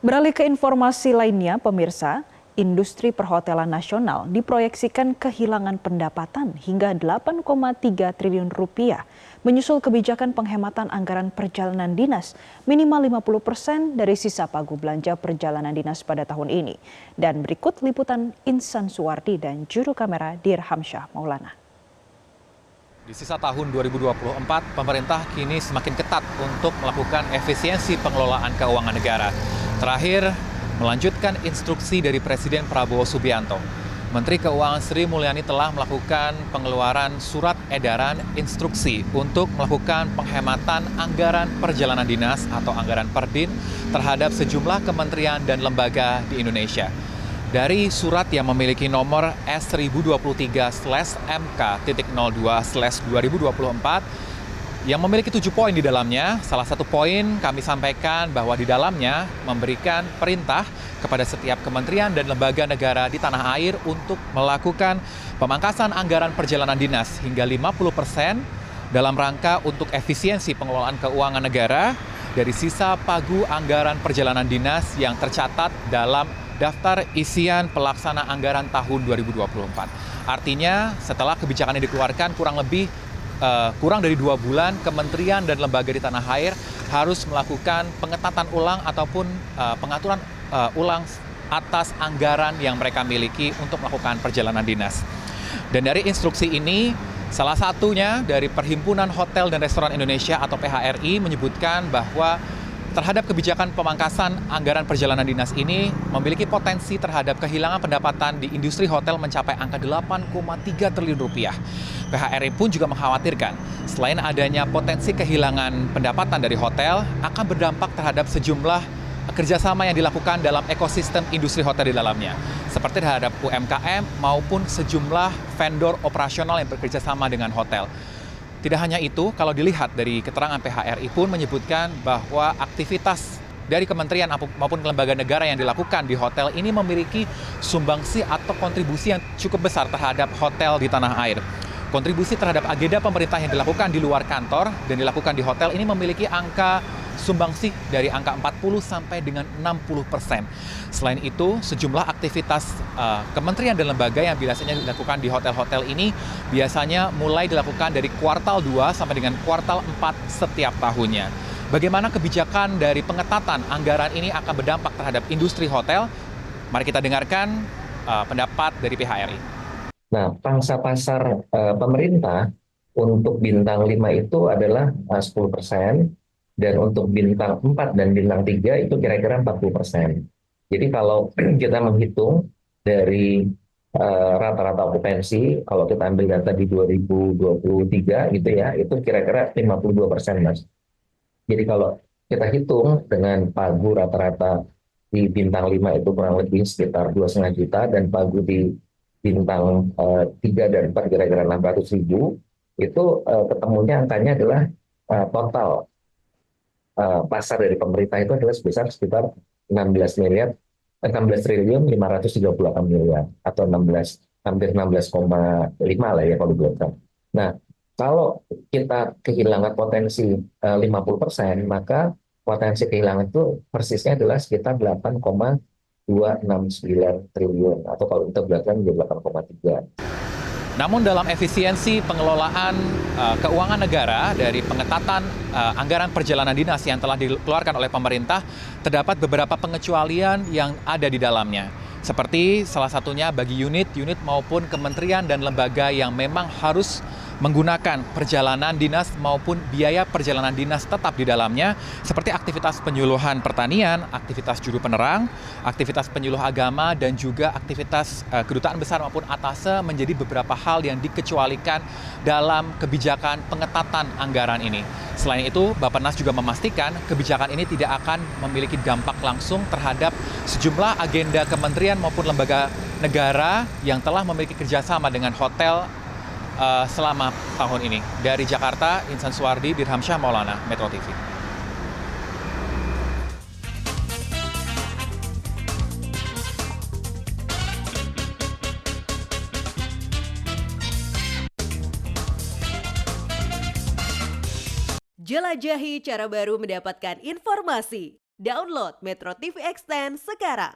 Beralih ke informasi lainnya, pemirsa, industri perhotelan nasional diproyeksikan kehilangan pendapatan hingga 8,3 triliun rupiah, menyusul kebijakan penghematan anggaran perjalanan dinas minimal 50% dari sisa pagu belanja perjalanan dinas pada tahun ini. Dan berikut liputan Insan Suwardi dan juru kamera Dirham Syah Maulana. Di sisa tahun 2024, pemerintah kini semakin ketat untuk melakukan efisiensi pengelolaan keuangan negara. Terakhir, melanjutkan instruksi dari Presiden Prabowo Subianto. Menteri Keuangan Sri Mulyani telah melakukan pengeluaran surat edaran instruksi untuk melakukan penghematan anggaran perjalanan dinas atau anggaran Perdin terhadap sejumlah kementerian dan lembaga di Indonesia. Dari surat yang memiliki nomor S1023/MK.02/2024 yang memiliki 7 poin di dalamnya, salah satu poin kami sampaikan bahwa di dalamnya memberikan perintah kepada setiap kementerian dan lembaga negara di tanah air untuk melakukan pemangkasan anggaran perjalanan dinas hingga 50% dalam rangka untuk efisiensi pengelolaan keuangan negara dari sisa pagu anggaran perjalanan dinas yang tercatat dalam daftar isian pelaksana anggaran tahun 2024. Artinya setelah kebijakan ini dikeluarkan kurang dari 2 bulan, kementerian dan lembaga di tanah air harus melakukan pengetatan ulang ataupun pengaturan ulang atas anggaran yang mereka miliki untuk melakukan perjalanan dinas. Dan dari instruksi ini, salah satunya dari Perhimpunan Hotel dan Restoran Indonesia atau PHRI menyebutkan bahwa terhadap kebijakan pemangkasan anggaran perjalanan dinas ini memiliki potensi terhadap kehilangan pendapatan di industri hotel mencapai angka 8,3 triliun rupiah. PHRI pun juga mengkhawatirkan selain adanya potensi kehilangan pendapatan dari hotel akan berdampak terhadap sejumlah kerjasama yang dilakukan dalam ekosistem industri hotel di dalamnya, seperti terhadap UMKM maupun sejumlah vendor operasional yang bekerjasama dengan hotel. Tidak hanya itu, kalau dilihat dari keterangan PHRI pun menyebutkan bahwa aktivitas dari kementerian maupun lembaga negara yang dilakukan di hotel ini memiliki sumbangsi atau kontribusi yang cukup besar terhadap hotel di tanah air. Kontribusi terhadap agenda pemerintah yang dilakukan di luar kantor dan dilakukan di hotel ini memiliki angka sumbangsi dari angka 40 sampai dengan 60%. Selain itu, sejumlah aktivitas kementerian dan lembaga yang biasanya dilakukan di hotel-hotel ini biasanya mulai dilakukan dari kuartal 2 sampai dengan kuartal 4 setiap tahunnya. Bagaimana kebijakan dari pengetatan anggaran ini akan berdampak terhadap industri hotel? Mari kita dengarkan pendapat dari PHRI. Nah, pangsa pasar pemerintah untuk bintang 5 itu adalah 10%. Dan untuk bintang 4 dan bintang 3 itu kira-kira 40%. Jadi kalau kita menghitung dari rata-rata okupansi, kalau kita ambil data di 2023 gitu ya, itu kira-kira 52%, Mas. Jadi kalau kita hitung dengan pagu rata-rata di bintang 5 itu kurang lebih sekitar 2,5 juta, dan pagu di bintang 3 dan 4 kira-kira 600.000, itu ketemunya angkanya adalah total pasar dari pemerintah itu adalah sebesar sekitar 16 triliun 538 miliar atau hampir 16,5 lah ya kalau dibilang. Nah, kalau kita kehilangan potensi 50%, maka potensi kehilangan itu persisnya adalah sekitar 8,269 triliun atau kalau kita belakang menjadi 8,3. Namun dalam efisiensi pengelolaan keuangan negara dari pengetatan anggaran perjalanan dinas yang telah dikeluarkan oleh pemerintah, terdapat beberapa pengecualian yang ada di dalamnya. Seperti salah satunya bagi unit maupun kementerian dan lembaga yang memang harus menggunakan perjalanan dinas maupun biaya perjalanan dinas tetap di dalamnya, seperti aktivitas penyuluhan pertanian, aktivitas juru penerang, aktivitas penyuluh agama, dan juga aktivitas kedutaan besar maupun atase menjadi beberapa hal yang dikecualikan dalam kebijakan pengetatan anggaran ini. Selain itu, Bappenas juga memastikan kebijakan ini tidak akan memiliki dampak langsung terhadap sejumlah agenda kementerian maupun lembaga negara yang telah memiliki kerjasama dengan hotel selama tahun ini. Dari Jakarta, Insan Suwardi, Dirham Syah Maulana, Metro TV. Jelajahi cara baru mendapatkan informasi. Download Metro TV Extend sekarang.